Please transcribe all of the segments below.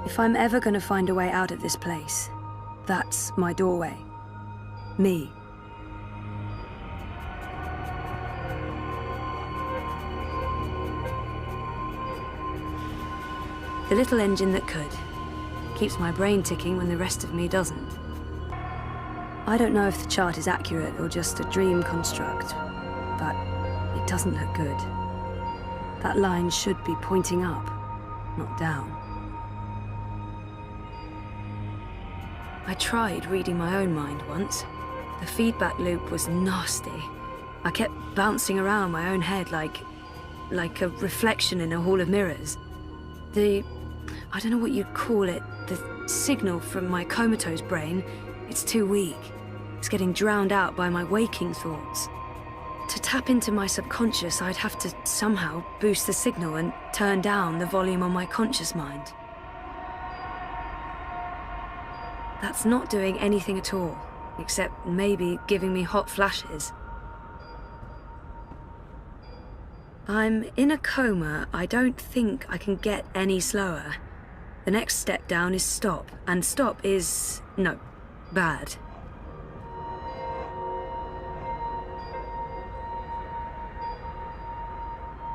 If I'm ever gonna find a way out of this place, that's my doorway. Me. The little engine that could. Keeps my brain ticking when the rest of me doesn't. I don't know if the chart is accurate or just a dream construct, but it doesn't look good. That line should be pointing up, not down. I tried reading my own mind once. The feedback loop was nasty. I kept bouncing around my own head like a reflection in a hall of mirrors. I don't know what you'd call it, the signal from my comatose brain, it's too weak. It's getting drowned out by my waking thoughts. To tap into my subconscious, I'd have to somehow boost the signal and turn down the volume on my conscious mind. That's not doing anything at all, except maybe giving me hot flashes. I'm in a coma. I don't think I can get any slower. The next step down is stop, and stop is, no, bad.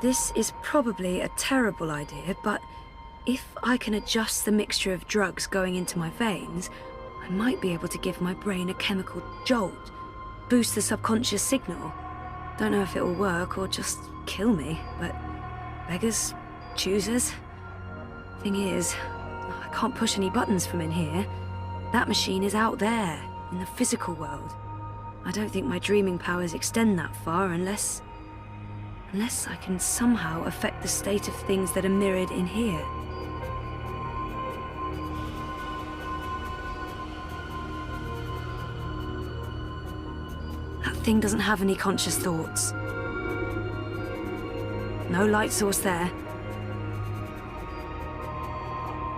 This is probably a terrible idea, but if I can adjust the mixture of drugs going into my veins, I might be able to give my brain a chemical jolt, boost the subconscious signal. Don't know if it will work or just kill me, but beggars, choosers. Thing is, I can't push any buttons from in here. That machine is out there, in the physical world. I don't think my dreaming powers extend that far unless I can somehow affect the state of things that are mirrored in here. That thing doesn't have any conscious thoughts. No light source there.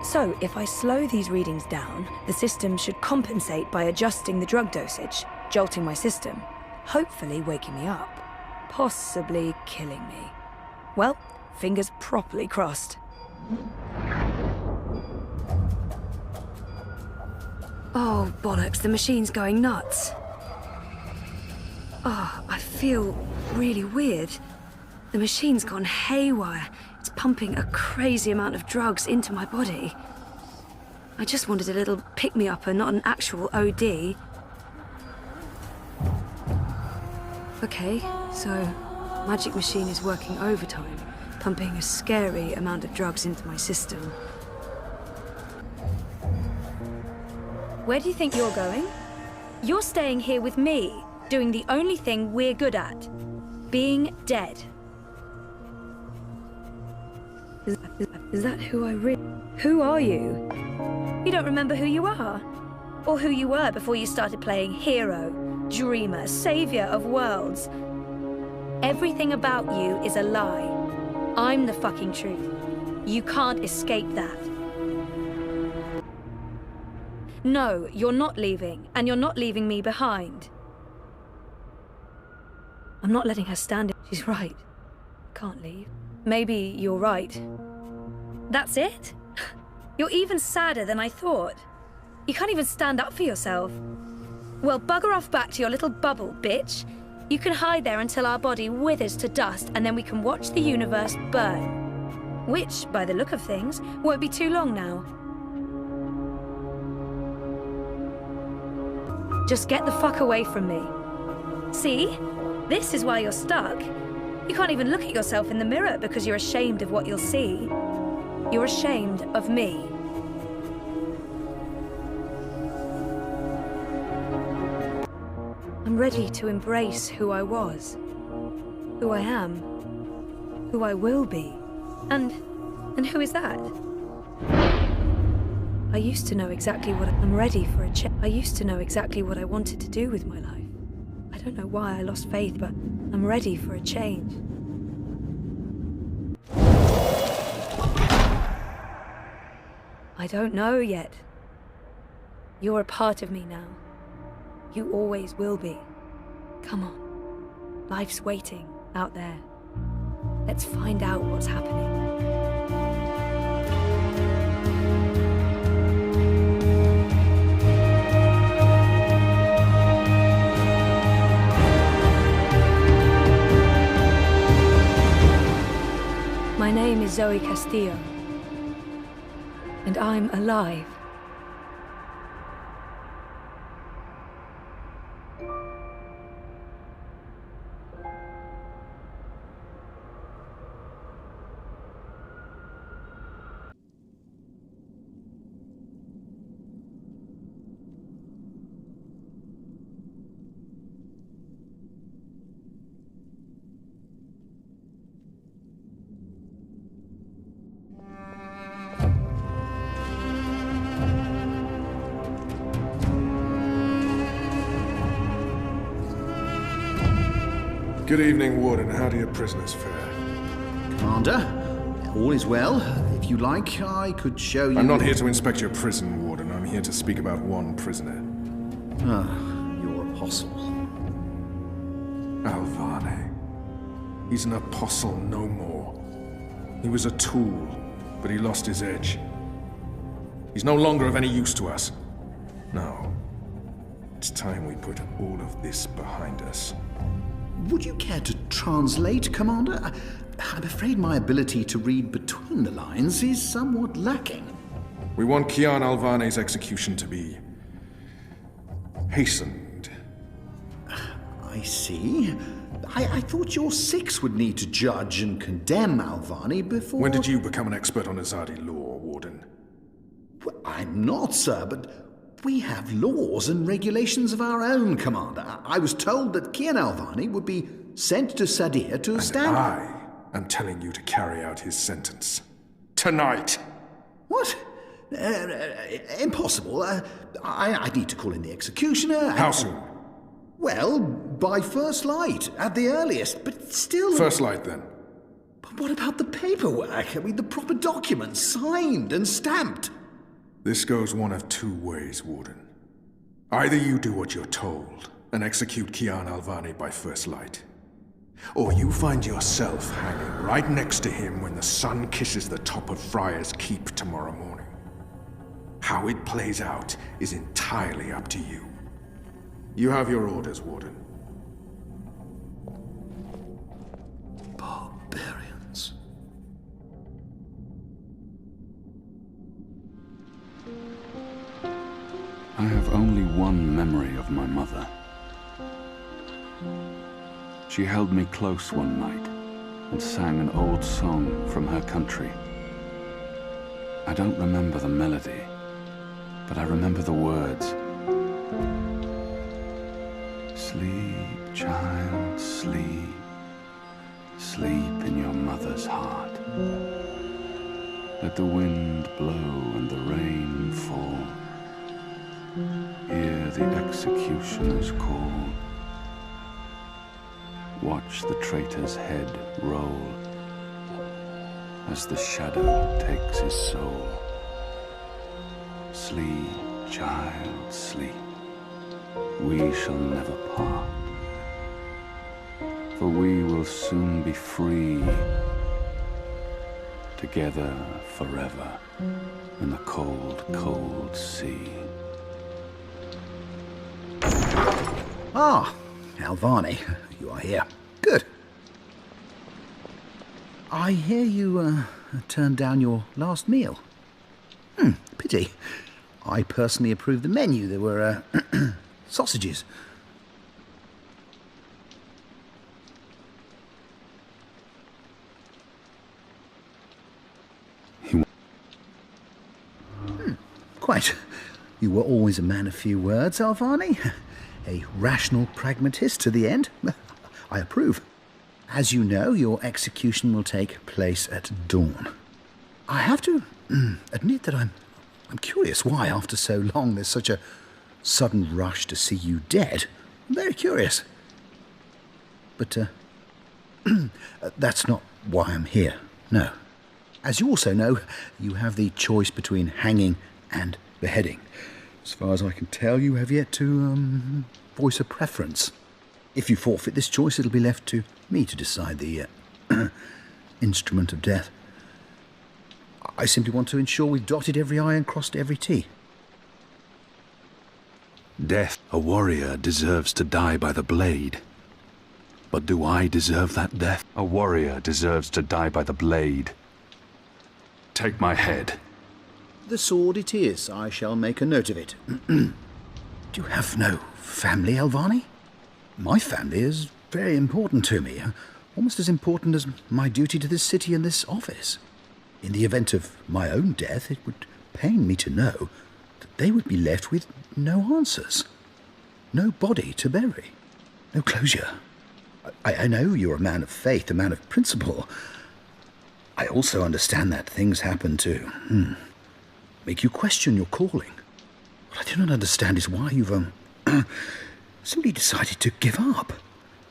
So, if I slow these readings down, the system should compensate by adjusting the drug dosage, jolting my system, hopefully waking me up, possibly killing me. Well, fingers properly crossed. Oh, bollocks, the machine's going nuts. Oh, I feel really weird. The machine's gone haywire. It's pumping a crazy amount of drugs into my body. I just wanted a little pick-me-up and not an actual OD. Okay, so magic machine is working overtime, pumping a scary amount of drugs into my system. Where do you think you're going? You're staying here with me, doing the only thing we're good at, being dead. Is that who I really... Who are you? You don't remember who you are? Or who you were before you started playing hero, dreamer, savior of worlds? Everything about you is a lie. I'm the fucking truth. You can't escape that. No, you're not leaving, and you're not leaving me behind. I'm not letting her stand it. She's right. Can't leave. Maybe you're right. That's it? You're even sadder than I thought. You can't even stand up for yourself. Well, bugger off back to your little bubble, bitch. You can hide there until our body withers to dust, and then we can watch the universe burn. Which, by the look of things, won't be too long now. Just get the fuck away from me. See? This is why you're stuck. You can't even look at yourself in the mirror because you're ashamed of what you'll see. You're ashamed of me. I'm ready to embrace who I was, who I am, who I will be. And who is that? I used to know exactly what I'm ready for a change. I used to know exactly what I wanted to do with my life. I don't know why I lost faith, but I'm ready for a change. I don't know yet. You're a part of me now. You always will be. Come on. Life's waiting out there. Let's find out what's happening. Zoe Castillo. And I'm alive. Good evening, Warden. How do your prisoners fare? Commander, all is well. If you like, I could show you... I'm not here to inspect your prison, Warden. I'm here to speak about one prisoner. Ah, your apostle. Alvane. He's an apostle no more. He was a tool, but he lost his edge. He's no longer of any use to us. No. It's time we put all of this behind us. Would you care to translate, Commander? I'm afraid my ability to read between the lines is somewhat lacking. We want Kian Alvane's execution to be... hastened. I see. I thought your six would need to judge and condemn Alvane before... When did you become an expert on Azadi law, Warden? Well, I'm not, sir, but... we have laws and regulations of our own, Commander. I was told that Kian Alvane would be sent to Sadir to stand... I am telling you to carry out his sentence. Tonight! What? Impossible. I need to call in the executioner. How soon? Well, by first light, at the earliest, but still... First light, then. But what about the paperwork? I mean, the proper documents, signed and stamped. This goes one of two ways, Warden. Either you do what you're told and execute Kian Alvane by first light, or you find yourself hanging right next to him when the sun kisses the top of Friar's Keep tomorrow morning. How it plays out is entirely up to you. You have your orders, Warden. Barbarians. I have only one memory of my mother. She held me close one night and sang an old song from her country. I don't remember the melody, but I remember the words. Sleep, child, sleep. Sleep in your mother's heart. Let the wind blow and the rain fall. Hear the executioner's call. Watch the traitor's head roll as the shadow takes his soul. Sleep, child, sleep. We shall never part, for we will soon be free, together forever in the cold, cold sea. Ah, Alvane, you are here. Good. I hear you turned down your last meal. Pity. I personally approved the menu. There were sausages. Quite. You were always a man of few words, Alvane. A rational pragmatist to the end. I approve. As you know, your execution will take place at dawn. I have to admit that I'm curious why, after so long, there's such a sudden rush to see you dead. I'm very curious. But, that's not why I'm here, no. As you also know, you have the choice between hanging and beheading. As far as I can tell, you have yet to, voice a preference. If you forfeit this choice, it'll be left to me to decide the, instrument of death. I simply want to ensure we've dotted every I and crossed every T. Death, a warrior deserves to die by the blade. But do I deserve that death? A warrior deserves to die by the blade. take my head. The sword it is. I shall make a note of it. Do you have no family, Alvani? My family is very important to me. Almost as important as my duty to this city and this office. In the event of my own death, it would pain me to know that they would be left with no answers. No body to bury. No closure. I know you're a man of faith, a man of principle. I also understand that things happen to make you question your calling. What I do not understand is why you've simply decided to give up,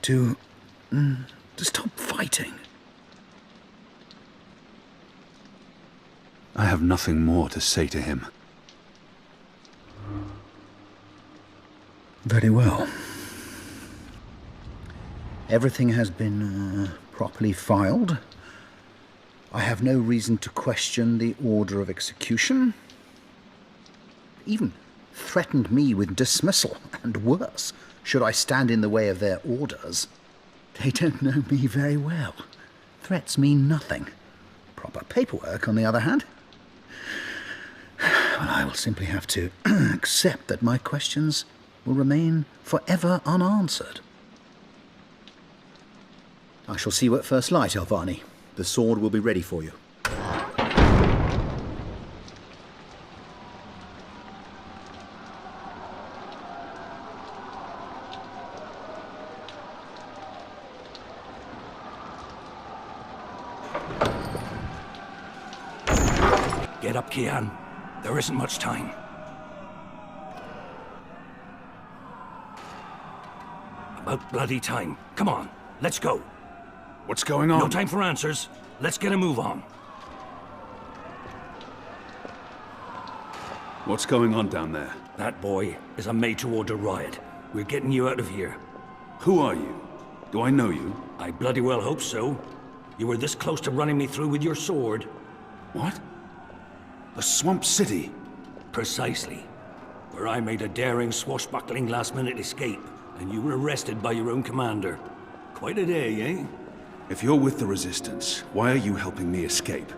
to stop fighting. I have nothing more to say to him. Very well. Everything has been properly filed. I have no reason to question the order of execution. Even threatened me with dismissal, and worse, should I stand in the way of their orders. They don't know me very well. Threats mean nothing. Proper paperwork, on the other hand. Well, I will simply have to accept that my questions will remain forever unanswered. I shall see you at first light, Alvani. The sword will be ready for you. Get up, Kian. There isn't much time. About bloody time. Come on, let's go. What's going on? No time for answers. Let's get a move on. What's going on down there? That boy is a made-to-order riot. We're getting you out of here. Who are you? Do I know you? I bloody well hope so. You were this close to running me through with your sword. What? The Swamp City? Precisely. Where I made a daring, swashbuckling last-minute escape, and you were arrested by your own commander. Quite a day, eh? If you're with the Resistance, why are you helping me escape?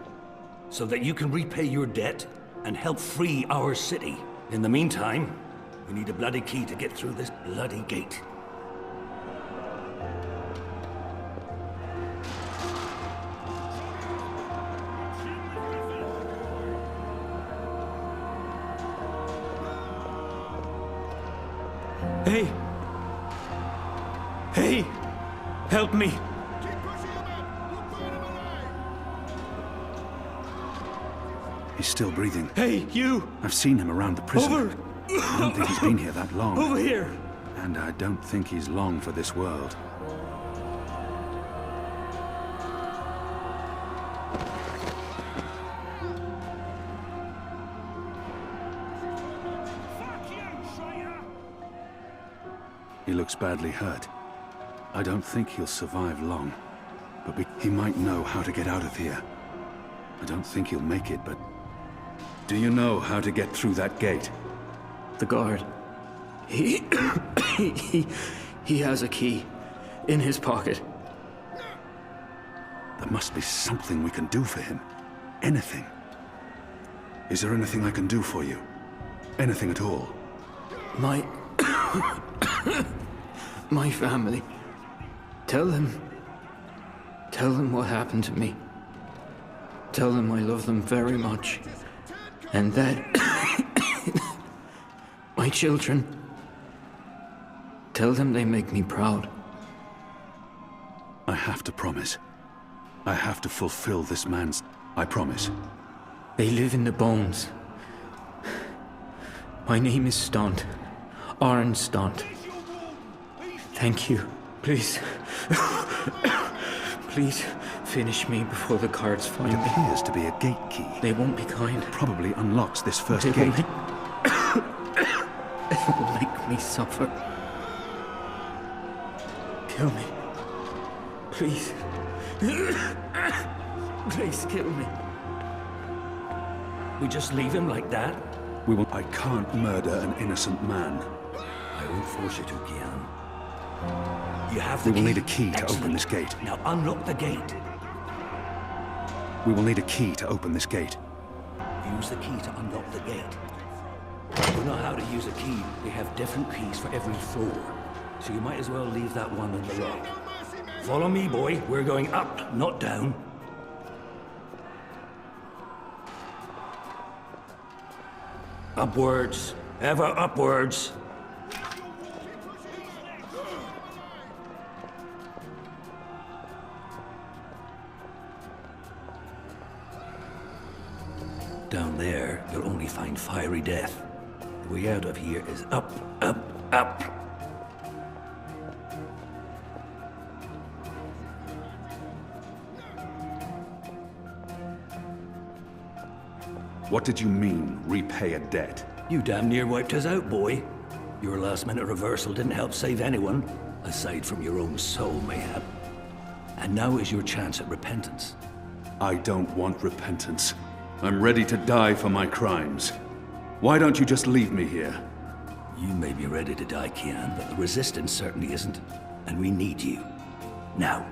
So that you can repay your debt and help free our city. In the meantime, we need a bloody key to get through this bloody gate. Hey! Hey! Help me! He's still breathing. Hey, you! I've seen him around the prison. Over! I don't think he's been here that long. Over here! And I don't think he's long for this world. He looks badly hurt. I don't think he'll survive long. But he might know how to get out of here. I don't think he'll make it, but... Do you know how to get through that gate? The guard. He has a key in his pocket. There must be something we can do for him. Anything. Is there anything I can do for you? Anything at all? My family. Tell them what happened to me. Tell them I love them very much. And that my children. Tell them they make me proud. I have to promise. I have to fulfill this man's... I promise. They live in the bones. My name is Stunt. Arn Stunt. Thank you. Please. Please finish me before the guards find It me. appears to be a gate key. They won't be kind. Probably unlocks this first They will gate. they will make me suffer. Kill me. Please. Please kill me. We just leave him like that? We will... I can't murder an innocent man. I won't force you to, Kian. You have the We key. will need a key to Excellent. open this gate. Now unlock the gate. We will need a key to open this gate. Use the key to unlock the gate. If you know how to use a key, they have different keys for every floor. So you might as well leave that one in the lock. Follow me, boy. We're going up, not down. Upwards. Ever upwards. Down there, you'll only find fiery death. The way out of here is up, up, up. What did you mean, repay a debt? You damn near wiped us out, boy. Your last-minute reversal didn't help save anyone, aside from your own soul, mayhap. And now is your chance at repentance. I don't want repentance. I'm ready to die for my crimes. Why don't you just leave me here? You may be ready to die, Kian, but the Resistance certainly isn't. And we need you. Now,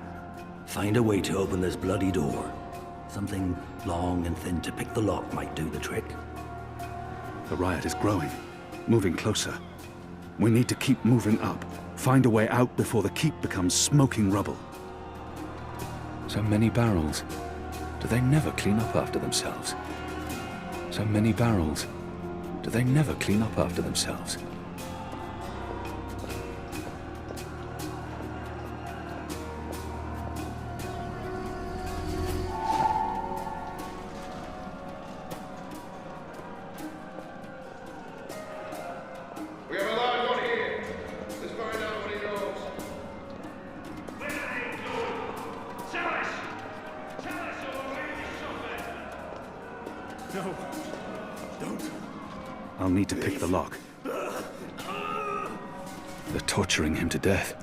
find a way to open this bloody door. Something long and thin to pick the lock might do the trick. The riot is growing, moving closer. We need to keep moving up. Find a way out before the keep becomes smoking rubble. So many barrels. Do they never clean up after themselves? So many barrels. Do they never clean up after themselves? We have a live one here. Let's find out what he knows. No. Don't. I'll need to pick the lock. They're torturing him to death.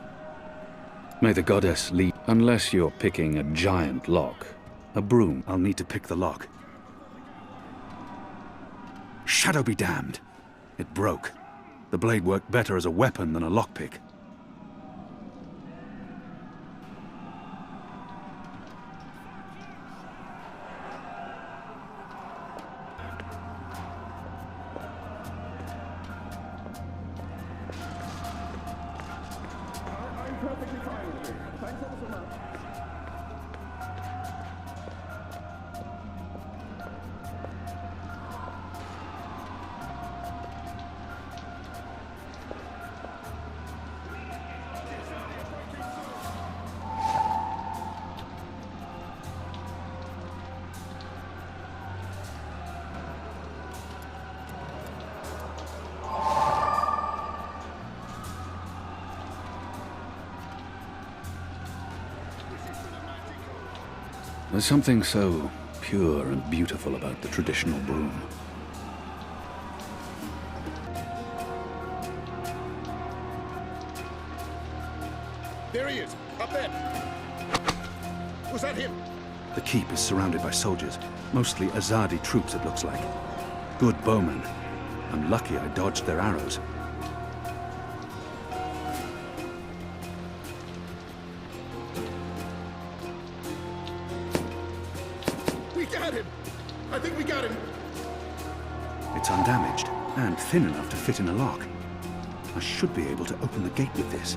May the goddess lead. Unless you're picking a giant lock. A broom. I'll need to pick the lock. Shadow be damned. It broke. The blade worked better as a weapon than a lockpick. There's something so pure and beautiful about the traditional broom. There he is, up there. Was that him? The keep is surrounded by soldiers, mostly Azadi troops it looks like. Good bowmen. I'm lucky I dodged their arrows. We got him! I think we got him! It's undamaged, and thin enough to fit in a lock. I should be able to open the gate with this.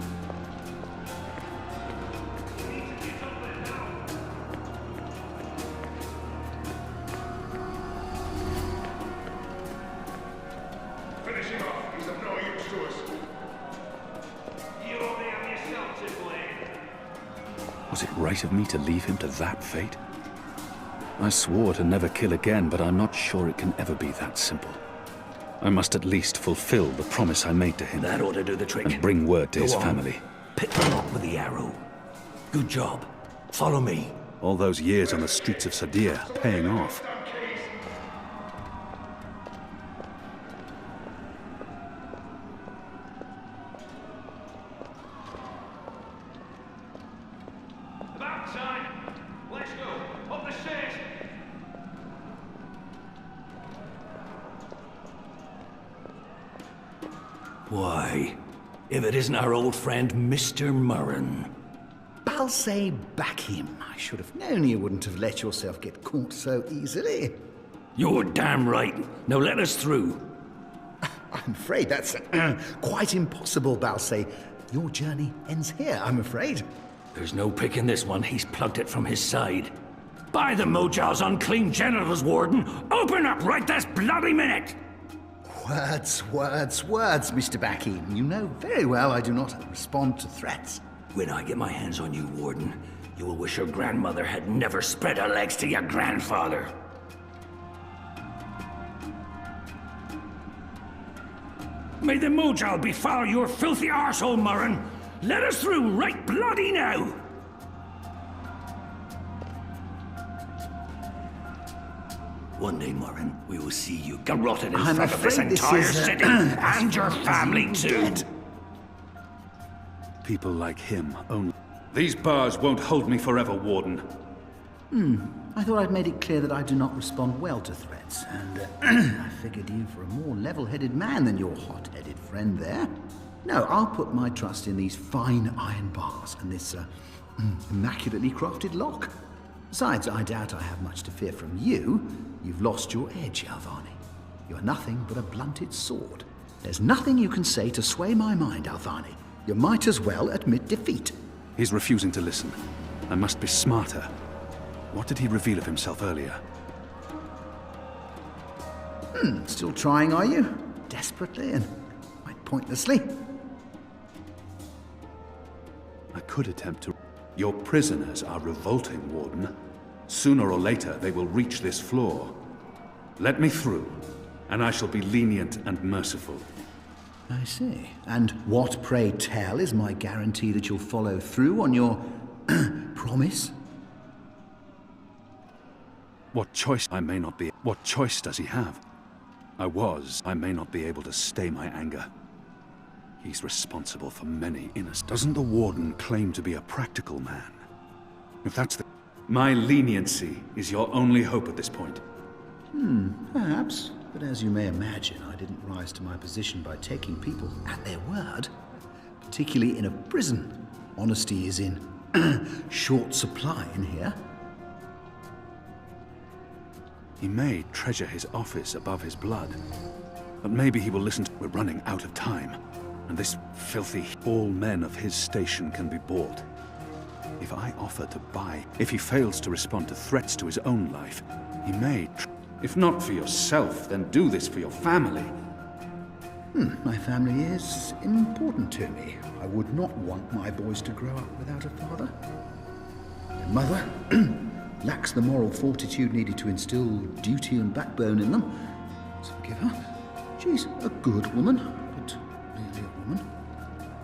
Finish him off, he's of no use to us. You only have yourself to blame. Was it right of me to leave him to that fate? I swore to never kill again, but I'm not sure it can ever be that simple. I must at least fulfill the promise I made to him. That ought to do the trick. And bring word to Go his on. family. Pick the lock with the arrow. Good job. Follow me. All those years on the streets of Sadir paying off. About time. Let's go. Up the stairs. Why, if it isn't our old friend, Mr. Murren. say back him. I should have known you wouldn't have let yourself get caught so easily. You're damn right. Now let us through. I'm afraid that's quite impossible, Balsay. Your journey ends here, I'm afraid. There's no picking this one. He's plugged it from his side. By the Mojal's unclean genitals, Warden! Open up right this bloody minute! Words, Mr. Bakim. You know very well I do not respond to threats. When I get my hands on you, Warden, you will wish your grandmother had never spread her legs to your grandfather. May the Mojal befoul your filthy arsehole, Murren! Let us through right bloody now! One day, Murren, we will see you garroted in front of this entire city, and your family too! People like him only. These bars won't hold me forever, Warden. I thought I'd made it clear that I do not respond well to threats, and I figured you for a more level-headed man than your hot-headed friend there. No, I'll put my trust in these fine iron bars and this immaculately crafted lock. Besides, I doubt I have much to fear from you. You've lost your edge, Alvani. You're nothing but a blunted sword. There's nothing you can say to sway my mind, Alvani. You might as well admit defeat. He's refusing to listen. I must be smarter. What did he reveal of himself earlier? Still trying, are you? Desperately and quite pointlessly. I could attempt to... Your prisoners are revolting, Warden. Sooner or later, they will reach this floor. Let me through, and I shall be lenient and merciful. I see. And what, pray tell, is my guarantee that you'll follow through on your promise? What choice I may not be... What choice does he have? I may not be able to stay my anger. He's responsible for many innocent... Doesn't the Warden claim to be a practical man? If that's the... My leniency is your only hope at this point. Perhaps. But as you may imagine, I didn't rise to my position by taking people at their word. Particularly in a prison. Honesty is in short supply in here. He may treasure his office above his blood. But maybe he will listen to... We're running out of time. And this filthy... All men of his station can be bought. If I offer to buy... If he fails to respond to threats to his own life, he may... If not for yourself, then do this for your family. My family is important to me. I would not want my boys to grow up without a father. My mother lacks the moral fortitude needed to instill duty and backbone in them. So forgive her. She's a good woman, but merely a woman.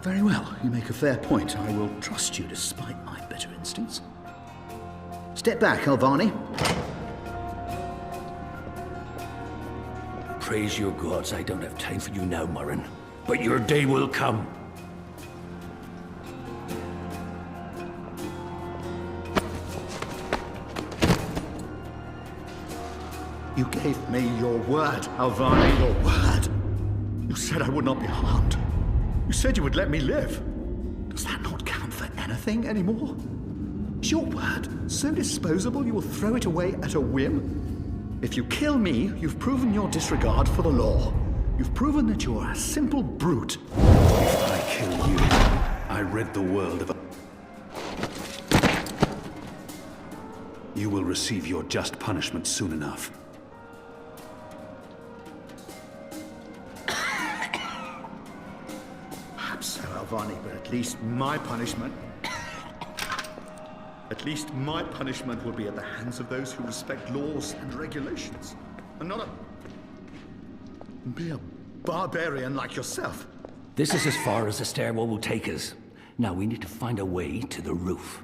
Very well, you make a fair point. I will trust you despite my better instincts. Step back, Alvani. Praise your gods, I don't have time for you now, Murren. But your day will come. You gave me your word, Alvani, your word. You said I would not be harmed. You said you would let me live. Does that not count for anything anymore? Is your word so disposable you will throw it away at a whim? If you kill me, you've proven your disregard for the law. You've proven that you're a simple brute. If I kill you, I rid the world of... You will receive your just punishment soon enough. Perhaps so, Alvani, but at least my punishment... At least my punishment will be at the hands of those who respect laws and regulations, and not be a barbarian like yourself. This is as far as the stairwell will take us. Now we need to find a way to the roof.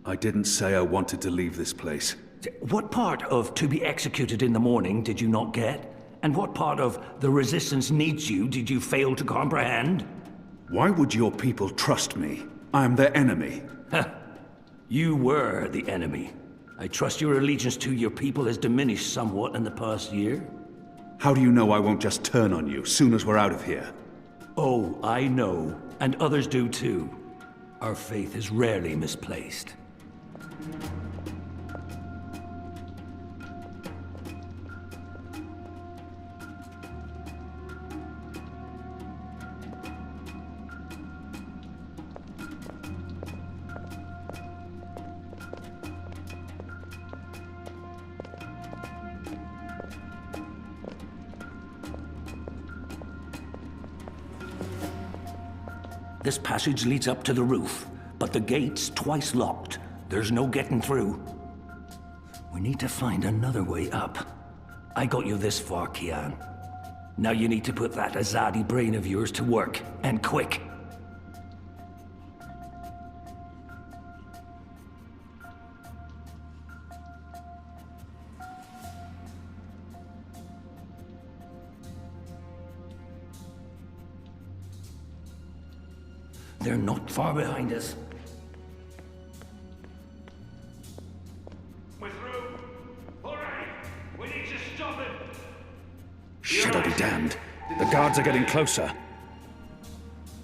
I didn't say I wanted to leave this place. What part of to be executed in the morning did you not get? And what part of the resistance needs you did you fail to comprehend? Why would your people trust me? I am their enemy. You were the enemy. I trust your allegiance to your people has diminished somewhat in the past year. How do you know I won't just turn on you soon as we're out of here? Oh, I know. And others do too. Our faith is rarely misplaced. This passage leads up to the roof, but the gate's twice locked. There's no getting through. We need to find another way up. I got you this far, Kian. Now you need to put that Azadi brain of yours to work, and quick. They're not far behind us. We're through. All right. We need to stop him. Shit, I'll be damned. The guards are getting closer.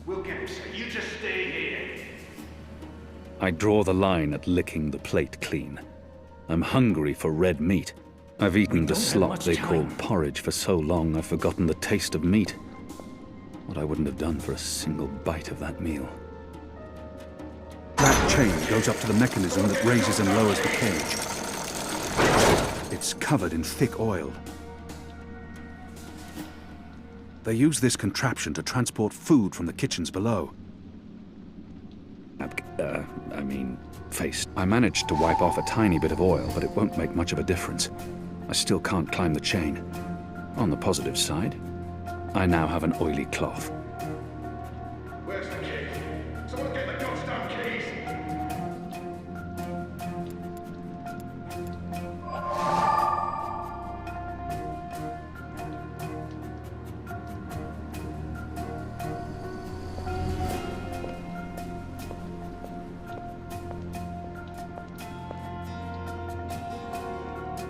We'll get him, sir. You just stay here. I draw the line at licking the plate clean. I'm hungry for red meat. I've eaten the slop they call porridge for so long I've forgotten the taste of meat. What I wouldn't have done for a single bite of that meal. That chain goes up to the mechanism that raises and lowers the cage. It's covered in thick oil. They use this contraption to transport food from the kitchens below. Face. I managed to wipe off a tiny bit of oil, but it won't make much of a difference. I still can't climb the chain. On the positive side, I now have an oily cloth. Where's the key? Someone get the goddamn keys!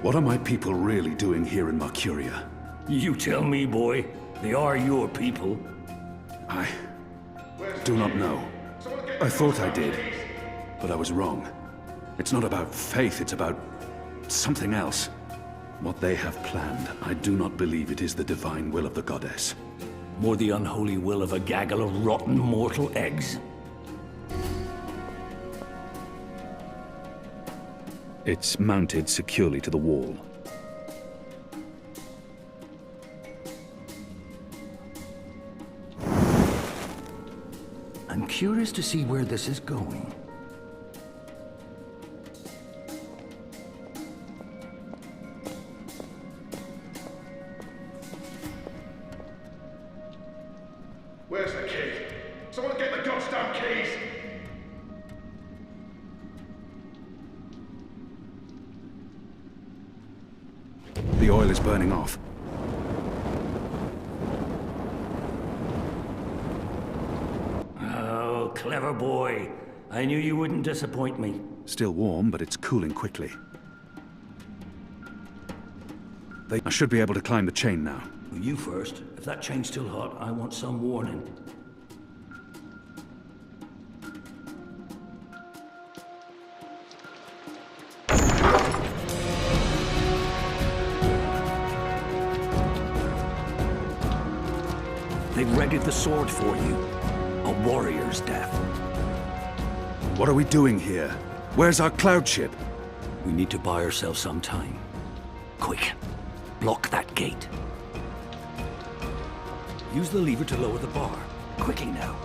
What are my people really doing here in Mercuria? You tell me, boy. They are your people. I do not know. I thought I did, but I was wrong. It's not about faith, it's about something else. What they have planned, I do not believe it is the divine will of the goddess. More the unholy will of a gaggle of rotten mortal eggs. It's mounted securely to the wall. I'm curious to see where this is going. Where's the key? Someone get the goddamn keys! The oil is burning off. Oh, clever boy. I knew you wouldn't disappoint me. Still warm, but it's cooling quickly. I should be able to climb the chain now. You first. If that chain's still hot, I want some warning. They've readied the sword for you. A warrior's death. What are we doing here? Where's our cloud ship? We need to buy ourselves some time. Quick. Block that gate. Use the lever to lower the bar. Quickly now.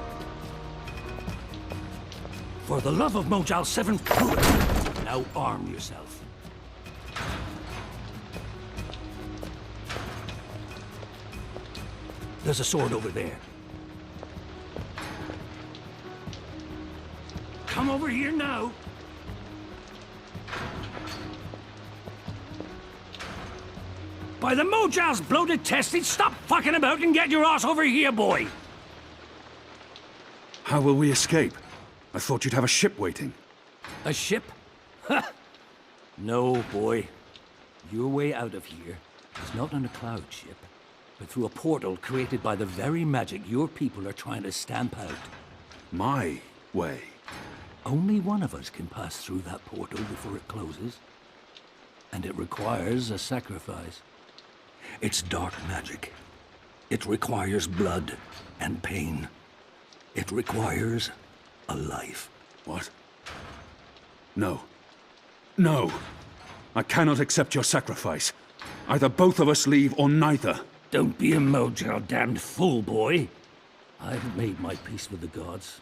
For the love of Mojal 7, now arm yourself. There's a sword over there. Come over here now. By the Mojal's bloated tested, stop fucking about and get your ass over here, boy! How will we escape? I thought you'd have a ship waiting. A ship? Ha! No, boy. Your way out of here is not on a cloud ship, but through a portal created by the very magic your people are trying to stamp out. My way? Only one of us can pass through that portal before it closes. And it requires a sacrifice. It's dark magic. It requires blood and pain. It requires a life. What? No. No! I cannot accept your sacrifice. Either both of us leave or neither. Don't be a mojo damned fool, boy. I've made my peace with the gods.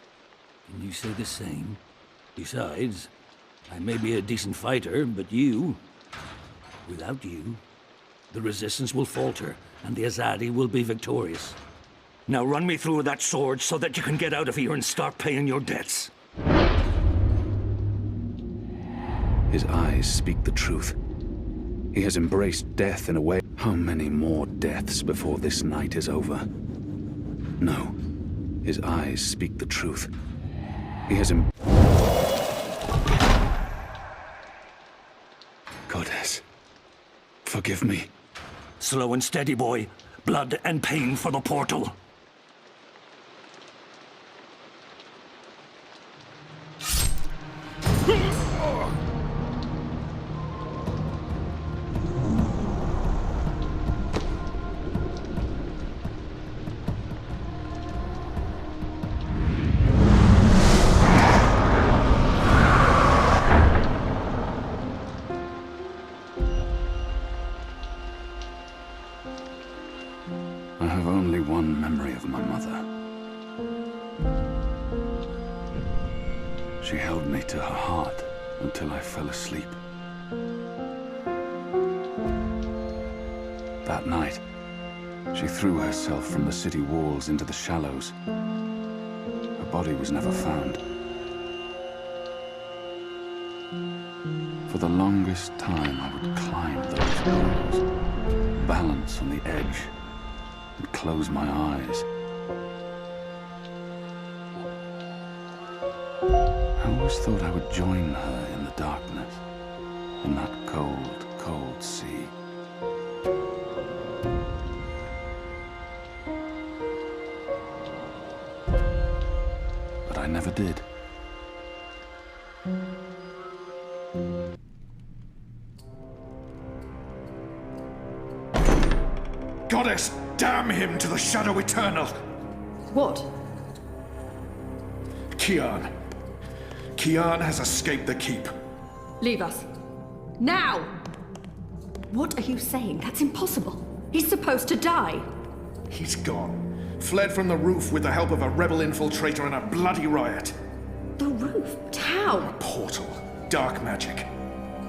Can you say the same? Besides, I may be a decent fighter, but without you, the resistance will falter, and the Azadi will be victorious. Now run me through that sword so that you can get out of here and start paying your debts. His eyes speak the truth. He has embraced death in a way. How many more deaths before this night is over? No. His eyes speak the truth. He has Goddess, forgive me. Slow and steady, boy. Blood and pain for the portal. I have only one memory of my mother. She held me to her heart until I fell asleep. That night, she threw herself from the city walls into the shallows. Her body was never found. For the longest time, I would climb those walls, balance on the edge, and close my eyes. I always thought I would join her in the darkness, in that cold, cold sea. But I never did. Goddess, damn him to the shadow eternal! What? Kian. Kian has escaped the keep. Leave us. Now! What are you saying? That's impossible. He's supposed to die. He's gone. Fled from the roof with the help of a rebel infiltrator and a bloody riot. The roof? How? Portal. Dark magic.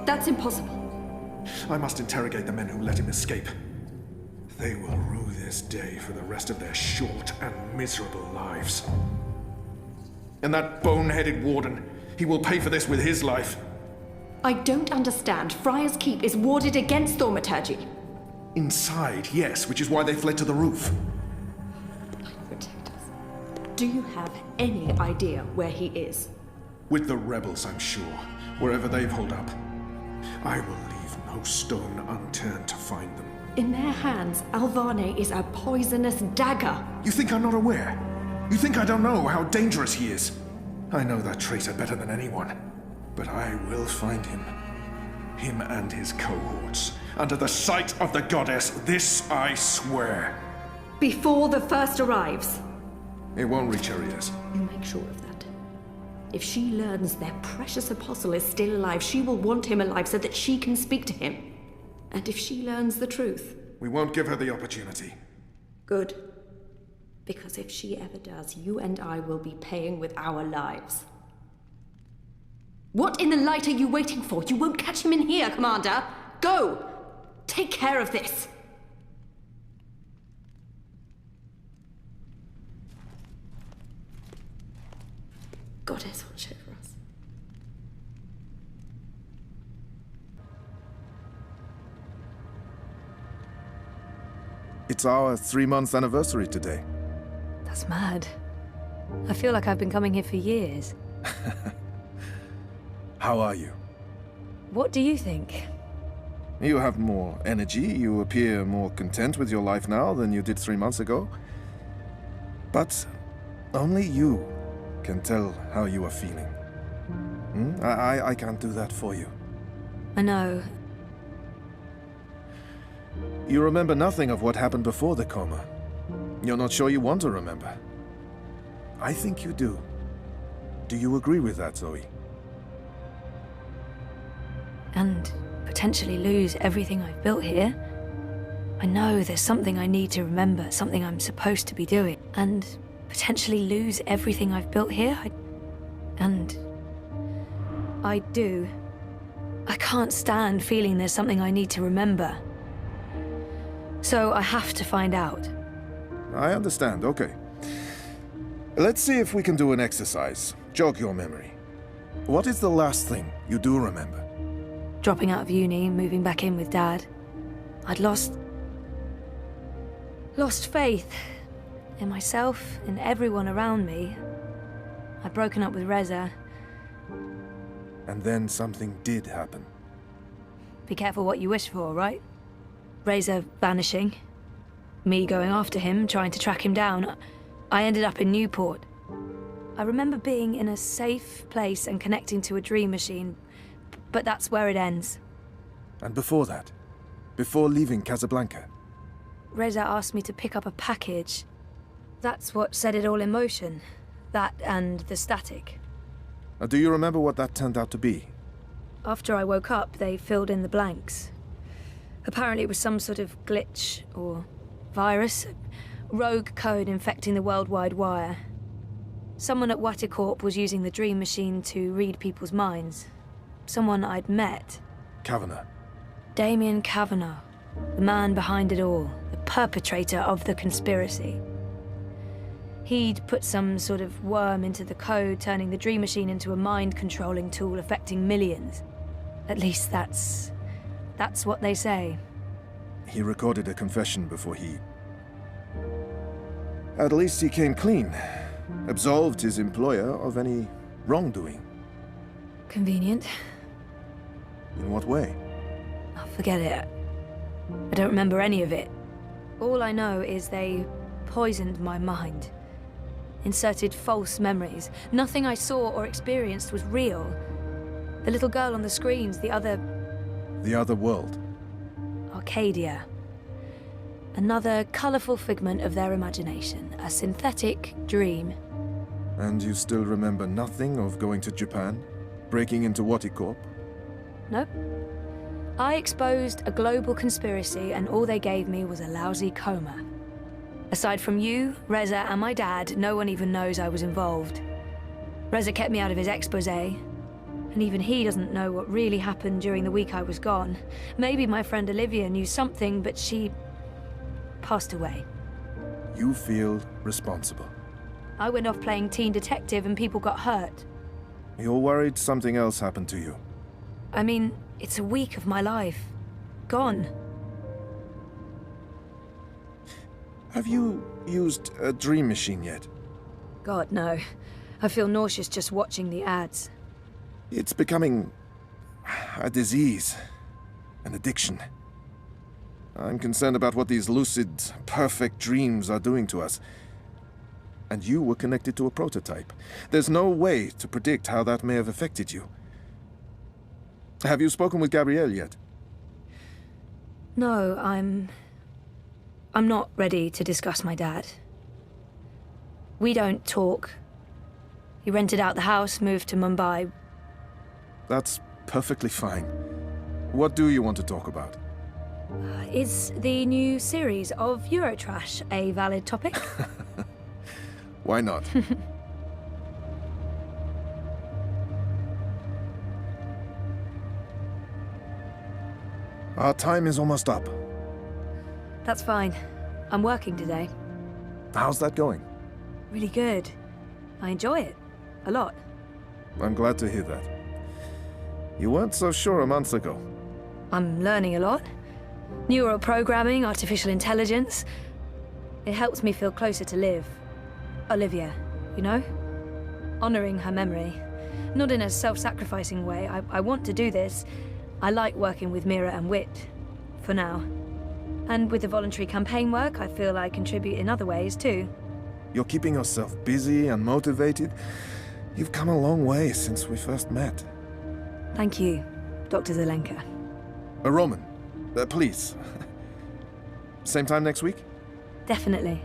That's impossible. I must interrogate the men who let him escape. They will rue this day for the rest of their short and miserable lives. And that bone-headed warden, he will pay for this with his life. I don't understand. Friar's Keep is warded against thaumaturgy. Inside, yes, which is why they fled to the roof. Protect us. Do you have any idea where he is? With the rebels, I'm sure. Wherever they've holed up. I will leave no stone unturned to find them. In their hands, Alvane is a poisonous dagger. You think I'm not aware? You think I don't know how dangerous he is? I know that traitor better than anyone. But I will find him. Him and his cohorts. Under the sight of the goddess, this I swear. Before the first arrives. It won't reach her ears. You make sure of that. If she learns their precious apostle is still alive, she will want him alive so that she can speak to him. And if she learns the truth... We won't give her the opportunity. Good. Because if she ever does, you and I will be paying with our lives. What in the light are you waiting for? You won't catch him in here, Commander! Go! Take care of this! Goddess, watch over us. It's our 3-month anniversary today. That's mad. I feel like I've been coming here for years. How are you? What do you think? You have more energy, you appear more content with your life now than you did 3 months ago. But only you can tell how you are feeling. I can't do that for you. I know. You remember nothing of what happened before the coma. You're not sure you want to remember. I think you do. Do you agree with that, Zoe? And potentially lose everything I've built here. I know there's something I need to remember, something I'm supposed to be doing. And potentially lose everything I've built here. I do. I can't stand feeling there's something I need to remember. So I have to find out. I understand, okay. Let's see if we can do an exercise. Jog your memory. What is the last thing you do remember? Dropping out of uni, moving back in with Dad. I'd lost faith in myself, in everyone around me. I'd broken up with Reza. And then something did happen. Be careful what you wish for, right? Reza vanishing. Me going after him, trying to track him down. I ended up in Newport. I remember being in a safe place and connecting to a dream machine, but that's where it ends. And before that? Before leaving Casablanca? Reza asked me to pick up a package. That's what set it all in motion. That and the static. Do you remember what that turned out to be? After I woke up, they filled in the blanks. Apparently it was some sort of glitch or virus, rogue code infecting the worldwide wire. Someone at Waticorp was using the dream machine to read people's minds. Someone I'd met. Kavanagh. Damien Kavanagh, the man behind it all, the perpetrator of the conspiracy. He'd put some sort of worm into the code, turning the dream machine into a mind-controlling tool affecting millions. At least that's what they say. He recorded a confession before he... At least he came clean. Absolved his employer of any wrongdoing. Convenient. In what way? Oh, forget it. I don't remember any of it. All I know is they poisoned my mind. Inserted false memories. Nothing I saw or experienced was real. The little girl on the screens, the other world. Arcadia. Another colourful figment of their imagination. A synthetic dream. And you still remember nothing of going to Japan? Breaking into Waticorp? Nope. I exposed a global conspiracy and all they gave me was a lousy coma. Aside from you, Reza, and my dad, no one even knows I was involved. Reza kept me out of his exposé, and even he doesn't know what really happened during the week I was gone. Maybe my friend Olivia knew something, but she passed away. You feel responsible. I went off playing teen detective and people got hurt. You're worried something else happened to you. I mean, it's a week of my life. Gone. Have you used a dream machine yet? God, no. I feel nauseous just watching the ads. It's becoming a disease, an addiction. I'm concerned about what these lucid, perfect dreams are doing to us. And you were connected to a prototype. There's no way to predict how that may have affected you. Have you spoken with Gabrielle yet? No, I'm not ready to discuss my dad. We don't talk. He rented out the house, moved to Mumbai. That's perfectly fine. What do you want to talk about? Is the new series of Eurotrash a valid topic? Why not? Our time is almost up. That's fine. I'm working today. How's that going? Really good. I enjoy it. A lot. I'm glad to hear that. You weren't so sure a month ago. I'm learning a lot. Neural programming, artificial intelligence. It helps me feel closer to Liv. Olivia, you know? Honoring her memory. Not in a self-sacrificing way. I want to do this. I like working with Mira and Wit. For now. And with the voluntary campaign work, I feel I contribute in other ways, too. You're keeping yourself busy and motivated. You've come a long way since we first met. Thank you, Dr. Zelenka. Roman, please. Same time next week? Definitely.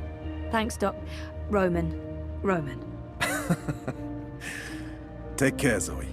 Thanks, Roman. Take care, Zoe.